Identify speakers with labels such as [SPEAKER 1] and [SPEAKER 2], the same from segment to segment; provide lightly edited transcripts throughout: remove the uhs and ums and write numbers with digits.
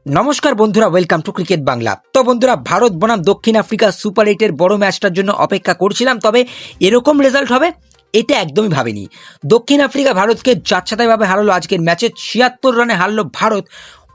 [SPEAKER 1] নমস্কার বন্ধুরা, welcome to cricket Bangla. তো বন্ধুরা, ভারত বনাম দক্ষিণ আফ্রিকা সুপার 8-এর বড় ম্যাচটার জন্য অপেক্ষা করছিলাম, তবে এরকম রেজাল্ট হবে এটা একদমই ভাবিনি। দক্ষিণ আফ্রিকা ভারতকে যাচ্ছাতাইভাবে হারালো। আজকের ম্যাচে 76 রানে হারলো ভারত।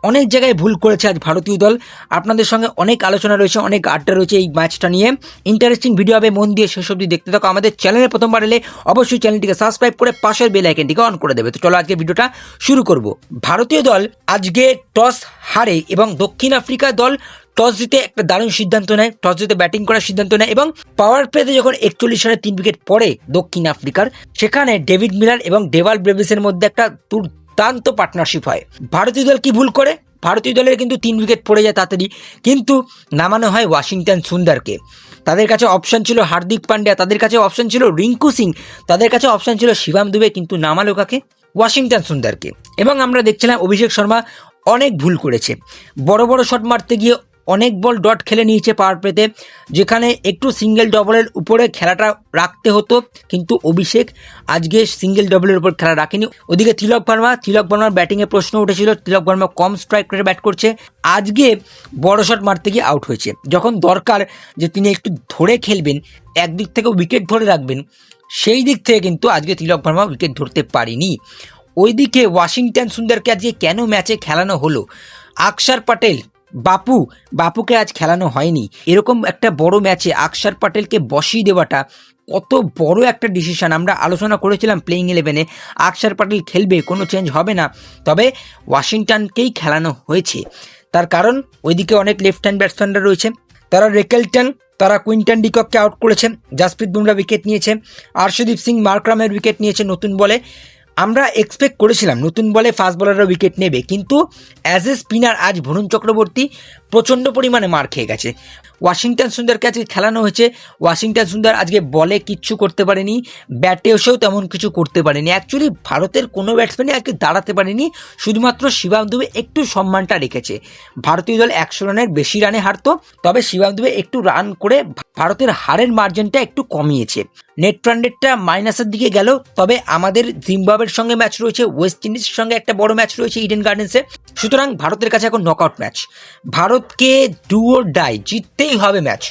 [SPEAKER 1] অনেক জায়গায় ভুল করেছে আজ ভারতীয় দল। আপনাদের সঙ্গে অনেক আলোচনা রয়েছে, অনেক আড্ডা রয়েছে এই ম্যাচটা নিয়ে। ইন্টারেস্টিং ভিডিও হবে, মন দিয়ে শেষ অবধি দেখতে থাকো। আমাদের চ্যানেলে প্রথমবার এলে অবশ্যই চ্যানেলটিকে সাবস্ক্রাইব করে পাশের বেল আইকনটিকে অন করে দেবে। তো চলো আজকে ভিডিওটা শুরু করব। ভারতীয় দল আজকে টস হারে এবং দক্ষিণ আফ্রিকা দল টস জিতে একটা দারুণ সিদ্ধান্ত নেয়, টস জিতে ব্যাটিং করার সিদ্ধান্ত নেয় এবং পাওয়ার প্লেতে যখন 41 রানে 3 উইকেট পড়ে দক্ষিণ আফ্রিকার, সেখানে ডেভিড মিলার এবং ডেভাল ব্রেভিসের মধ্যে একটা দুর্দান্ত পার্টনারশিপ হয়। ভারতীয় দল কি ভুল করে? ভারতীয় দলের কিন্তু 3 উইকেট পড়ে যায় তাড়াতাড়ি, কিন্তু নামানো হয় ওয়াশিংটন সুন্দরকে। তাদের কাছে অপশন ছিল হার্দিক পান্ডিয়া, তাদের কাছে অপশন ছিল রিঙ্কু সিং, তাদের কাছে অপশন ছিল শিবম দুবে, কিন্তু নামালো কাকে? ওয়াশিংটন সুন্দরকে। এবং আমরা দেখছিলাম অভিষেক শর্মা অনেক ভুল করেছে, বড় বড় শট মারতে গিয়ে অনেক বল ডট খেলে নিয়েছে পাওয়ার প্লেতে, যেখানে একটু সিঙ্গেল ডবলের উপরে খেলাটা রাখতে হতো, কিন্তু অভিষেক আজকে সিঙ্গেল ডবলের উপর খেলা রাখেনি। ওদিকে তিলক ভার্মার ব্যাটিংয়ে প্রশ্ন উঠেছিল, তিলক ভার্মা কম স্ট্রাইক রেটে ব্যাট করছে, আজকে বড় শট মারতে গিয়ে আউট হয়েছে। যখন দরকার যে তিনি একটু ধরে খেলবেন, একদিক থেকে উইকেট ধরে রাখবেন, সেই দিক থেকে কিন্তু আজকে তিলক ভার্মা উইকেট ধরতে পারেনি। ওইদিকে ওয়াশিংটন সুন্দরকে আজকে কেন ম্যাচে খেলানো হলো? আকসার প্যাটেল, বাপুকে আজ খেলানো হয়নি। এরকম একটা বড় ম্যাচে আকসার প্যাটেলকে বসিয়ে দেওয়াটা কত বড় একটা ডিসিশন। আমরা আলোচনা করেছিলাম প্লেইং 11-এ আকসার প্যাটেল খেলবে, কোনো চেঞ্জ হবে না, তবে ওয়াশিংটনকেই খেলানো হয়েছে। তার কারণ ওইদিকে অনেক লেফট হ্যান্ড ব্যাটসম্যানরা রয়েছে, তারা রেকেলটন, তারা কুইন্টন ডিকককে আউট করেছে, জাসপ্রীত বুমরা উইকেট নিয়েছে, আর্শদীপ সিং মার্করামের উইকেট নিয়েছে নতুন বলে। আমরা এক্সপেক্ট করেছিলাম নতুন বলে ফাস্ট বলাররা উইকেট নেবে, কিন্তু অ্যাজ এ স্পিনার আজ বরুণ চক্রবর্তী প্রচণ্ড পরিমাণে মার খেয়ে গেছে। ওয়াশিংটন সুন্দরকে আজকে খেলানো হয়েছে, ওয়াশিংটন সুন্দর আজকে বলে কিচ্ছু করতে পারেনি, ব্যাটে এসেও তেমন কিছু করতে পারেনি। অ্যাকচুয়ালি ভারতের কোনো ব্যাটসম্যানই আজকে দাঁড়াতে পারেনি, শুধুমাত্র শিবম দুবে একটু সম্মানটা রেখেছে। ভারতীয় দল 100 রানের বেশি রানে হারতো, তবে শিবম দুবে একটু রান করে ভারতের হারের মার্জিনটা একটু কমিয়েছে। নেট রান রেটটা মাইনাসের দিকে গেল, তবে আমাদের জিম্বাবুয়ের সঙ্গে ম্যাচ রয়েছে, ওয়েস্ট ইন্ডিজের সঙ্গে একটা বড় ম্যাচ রয়েছে ইডেন গার্ডেন্সে। সুতরাং ভারতের কাছে এখন নকআউট ম্যাচ, ভারতকে ডু অর ডাই, জিততেই হবে ম্যাচ।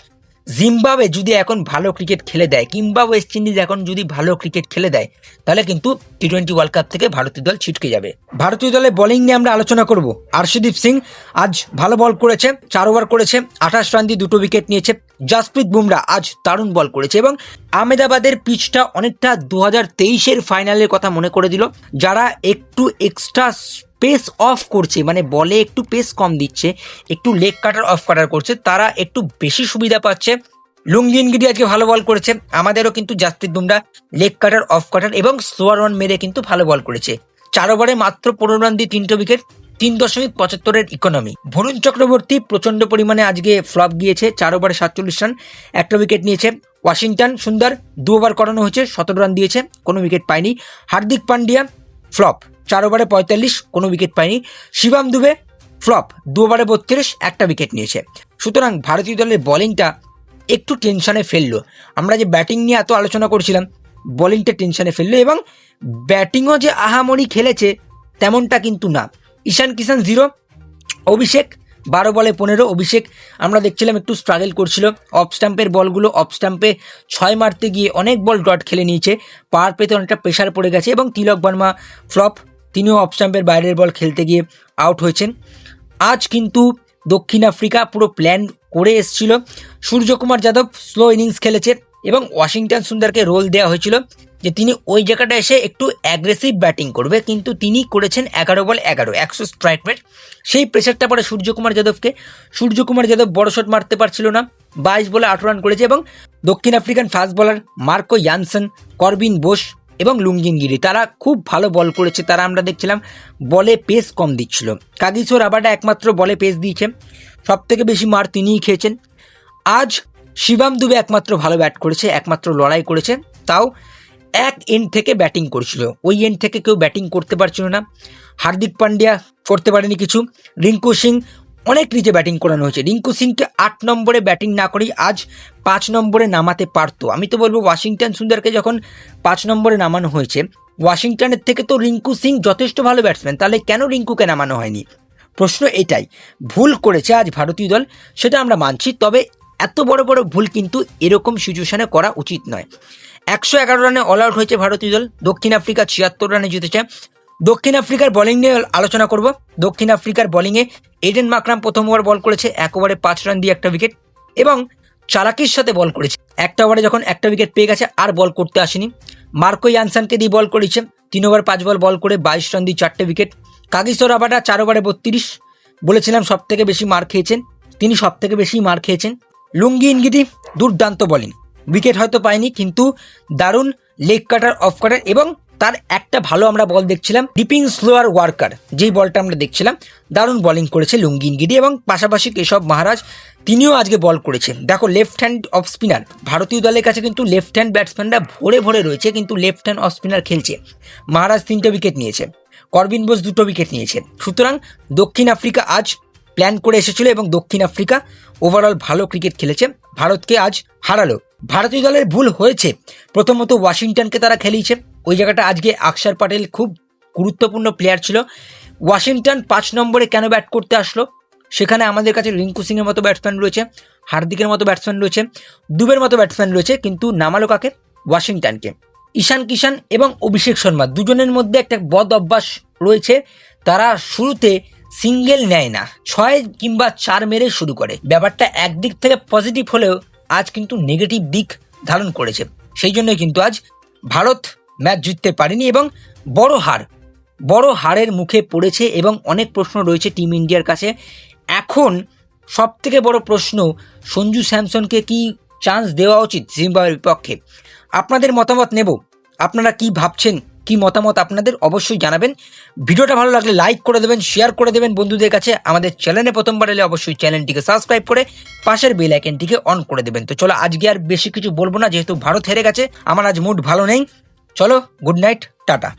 [SPEAKER 1] জিম্বাবুয়ে যদি এখন ভালো ক্রিকেট খেলে দেয়, কিংবা ওয়েস্ট ইন্ডিজ এখন যদি ভালো ক্রিকেট খেলে দেয়, তাহলে কিন্তু টি-20 ওয়ার্ল্ড কাপ থেকে ভারতীয় দল ছিটকে যাবে। ভারতীয় দলের বোলিং নিয়ে আমরা আলোচনা করব। আর্শদীপ সিং আজ ভালো বল করেছে, 4 ওভার করেছে, 28 রান দিয়ে 2 উইকেট নিয়েছে। জাসপ্রীত বুমরা আজ দারুণ বল করেছে এবং আহমেদাবাদের পিচটা অনেকটা 2023-এর ফাইনালের কথা মনে করে দিল। যারা একটু এক্সট্রা পেস অফ করছে, মানে বলে একটু পেস কম দিচ্ছে, একটু লেগ কাটার অফ কাটার করছে, তারা একটু বেশি সুবিধা পাচ্ছে। লুঙ্গিনগিরি আজকে ভালো বল করেছে, আমাদেরও কিন্তু Jasprit Bumrah leg cutter off cutter এবং স্লোয়ার রান মেরে কিন্তু ভালো বল করেছে। 4 ওভারে মাত্র 15 রান দিয়ে 3 উইকেট, 3.75-এর ইকোনমি। বরুণ চক্রবর্তী প্রচন্ড পরিমাণে আজকে ফ্লপ গিয়েছে, 4 ওভারে 47 রান, 1 উইকেট নিয়েছে। ওয়াশিংটন সুন্দর 2 ওভার করানো হয়েছে, 17 রান দিয়েছে, কোনো উইকেট পায়নি। হার্দিক পান্ডিয়া ফ্লপ, 4 ওভারে 45, কোনো উইকেট পায়নি। শিবম দুবে ফ্লপ, 2 ওভারে 32, 1 উইকেট নিয়েছে। সুতরাং ভারতীয় দলের বোলিংটা একটু টেনশনে ফেললো। আমরা যে ব্যাটিং নিয়ে এত আলোচনা করছিলাম, বোলিংটা টেনশনে ফেললো এবং ব্যাটিংও যে আহামরি খেলেছে তেমনটা কিন্তু না। ঈশান কিষান 0, অভিষেক 12 বলে 15। অভিষেক আমরা দেখছিলাম একটু স্ট্রাগল করছিল, অফ স্টাম্পের বলগুলো, অফ স্টাম্পে 6 মারতে গিয়ে অনেক বল ডট খেলে নিয়েছে, পাওয়ার পেতে অনেকটা প্রেশার পড়ে গেছে। এবং তিলক ভার্মা ফ্লপ, তিনিও অফ স্টাম্পের বাইরের বল খেলতে গিয়ে আউট হয়েছেন। আজ কিন্তু দক্ষিণ আফ্রিকা পুরো প্ল্যান করে এসেছিল। সূর্যকুমার যাদব স্লো ইনিংস খেলেছে এবং ওয়াশিংটন সুন্দরকে রোল দেওয়া হয়েছিল যে তিনি ওই জায়গাটা এসে একটু অ্যাগ্রেসিভ ব্যাটিং করবে, কিন্তু তিনি করেছেন 11 বল 11, 100 স্ট্রাইক রেট। সেই প্রেশারটা পড়ে সূর্যকুমার যাদবকে। সূর্যকুমার যাদব বড় শট মারতে পারছিল না, 22 বলে 8 রান করেছে। এবং দক্ষিণ African fast bowler Marco Jansen, Corbin Bosch এবং লুঙ্গিনগিরি তারা খুব ভালো বল করেছে। তারা আমরা দেখছিলাম বলে পেস কম দিচ্ছিল। কাগিসো রাবাডা একমাত্র বলে পেস দিয়েছে, সব থেকে বেশি মার তিনিই খেয়েছেন। আজ শিবম দুবে একমাত্র ভালো ব্যাট করেছে, একমাত্র লড়াই করেছে, তাও এক এন্ড থেকে ব্যাটিং করছিল, ওই এন্ড থেকে কেউ ব্যাটিং করতে পারছিল না। হার্দিক পান্ডিয়া করতে পারেনি কিছু। রিঙ্কু সিং অনেক নিচে ব্যাটিং করানো হয়েছে, রিঙ্কু সিংকে 8 নম্বরে ব্যাটিং না করেই আজ 5 নম্বরে নামাতে পারতো। আমি তো বলবো ওয়াশিংটন সুন্দরকে যখন 5 নম্বরে নামানো হয়েছে, ওয়াশিংটনের থেকে তো রিঙ্কু সিং যথেষ্ট ভালো ব্যাটসম্যান, তাহলে কেন রিঙ্কুকে নামানো হয়নি? প্রশ্ন এটাই, ভুল করেছে আজ ভারতীয় দল, সেটা আমরা মানছি, তবে এত বড় বড় ভুল কিন্তু এরকম সিচুয়েশনে করা উচিত নয়। 111 রানে অল আউট হয়েছে ভারতীয় দল, দক্ষিণ আফ্রিকা 76 রানে জিতেছে। দক্ষিণ আফ্রিকার বোলিং নিয়ে আলোচনা করব। দক্ষিণ আফ্রিকার বোলিংয়ে এডেন মাকরাম প্রথম ওভার বল করেছে, 1 ওভারে 5 রান দিয়ে একটা উইকেট, এবং চালাকির সাথে বল করেছে। একটা ওভারে যখন একটা উইকেট পেয়ে গেছে আর বল করতে আসেনি। মার্কো ইয়ানসানকে দিয়ে বল করেছে, 3 ওভার 5 বল করে 22 রান দিয়ে 4টে উইকেট। কাগিসো রাবাডা 4 ওভারে 32, বলেছিলাম সব থেকে বেশি মার খেয়েছেন, তিনি সব থেকে বেশি মার খেয়েছেন। লুঙ্গি ইনগিদি দুর্দান্ত বোলিং, উইকেট হয়তো পায়নি কিন্তু দারুণ লেগ কাটার, অফ কাটার, এবং তার একটা ভালো আমরা বল দেখছিলাম, ডিপিং স্লোয়ার ওয়ার্কার, যেই বলটা আমরা দেখছিলাম, দারুণ বোলিং করেছে লুঙ্গি ইনগিদি। এবং পাশাপাশি কেশব মহারাজ, তিনিও আজকে বল করেছেন। দেখো লেফট হ্যান্ড অফ স্পিনার ভারতীয় দলের কাছে কিন্তু লেফট হ্যান্ড ব্যাটসম্যানরা ভরে ভরে রয়েছে, কিন্তু লেফট হ্যান্ড অফ স্পিনার খেলছে। মহারাজ 3টে উইকেট নিয়েছে, করবিন বোস 2টো উইকেট নিয়েছে। সুতরাং দক্ষিণ আফ্রিকা আজ প্ল্যান করে এসেছিল এবং দক্ষিণ আফ্রিকা ওভারঅল ভালো ক্রিকেট খেলেছে, ভারতকে আজ হারালো। ভারতীয় দলের ভুল হয়েছে, প্রথমত ওয়াশিংটনকে তারা খেলিয়েছে, ওই জায়গাটা আজকে আকসার প্যাটেল খুব গুরুত্বপূর্ণ প্লেয়ার ছিল। ওয়াশিংটন 5 নম্বরে কেন ব্যাট করতে আসলো? সেখানে আমাদের কাছে রিঙ্কু সিংয়ের মতো ব্যাটসম্যান রয়েছে, হার্দিকের মতো ব্যাটসম্যান রয়েছে, দুবের মতো ব্যাটসম্যান রয়েছে, কিন্তু নামালো কাকে? ওয়াশিংটনকে। ঈশান কিষান এবং অভিষেক শর্মা দুজনের মধ্যে একটা বদ অভ্যাস রয়েছে, তারা শুরুতে সিঙ্গেল নেয় না, 6 কিংবা 4 মেরে শুরু করে। ব্যাপারটা একদিক থেকে পজিটিভ হলেও আজ কিন্তু নেগেটিভ দিক ধারণ করেছে, সেই জন্যই কিন্তু আজ ভারত ম্যাচ জিততে পারেনি এবং বড় হারের মুখে পড়েছে। এবং অনেক প্রশ্ন রয়েছে টিম ইন্ডিয়ার কাছে। এখন সব থেকে বড় প্রশ্ন, সঞ্জু স্যামসনকে কি চান্স দেওয়া উচিত জিম্বাবুয়ের বিপক্ষে? আপনাদের মতামত নেব, আপনারা কি ভাবছেন, কি মতামত আপনাদের অবশ্যই জানাবেন। ভিডিওটা ভালো লাগলে লাইক করে দেবেন, শেয়ার করে দেবেন বন্ধুদের কাছে। আমাদের চ্যানেলে প্রথমবার এলে অবশ্যই চ্যানেলটিকে সাবস্ক্রাইব করে পাশের বেল আইকনটিকে অন করে দেবেন। তো চলো, আজকে আর বেশি কিছু বলবো না, যেহেতু ভারত হেরে গেছে, আমার আজ মুড ভালো নেই। চলো, গুড নাইট, টাটা।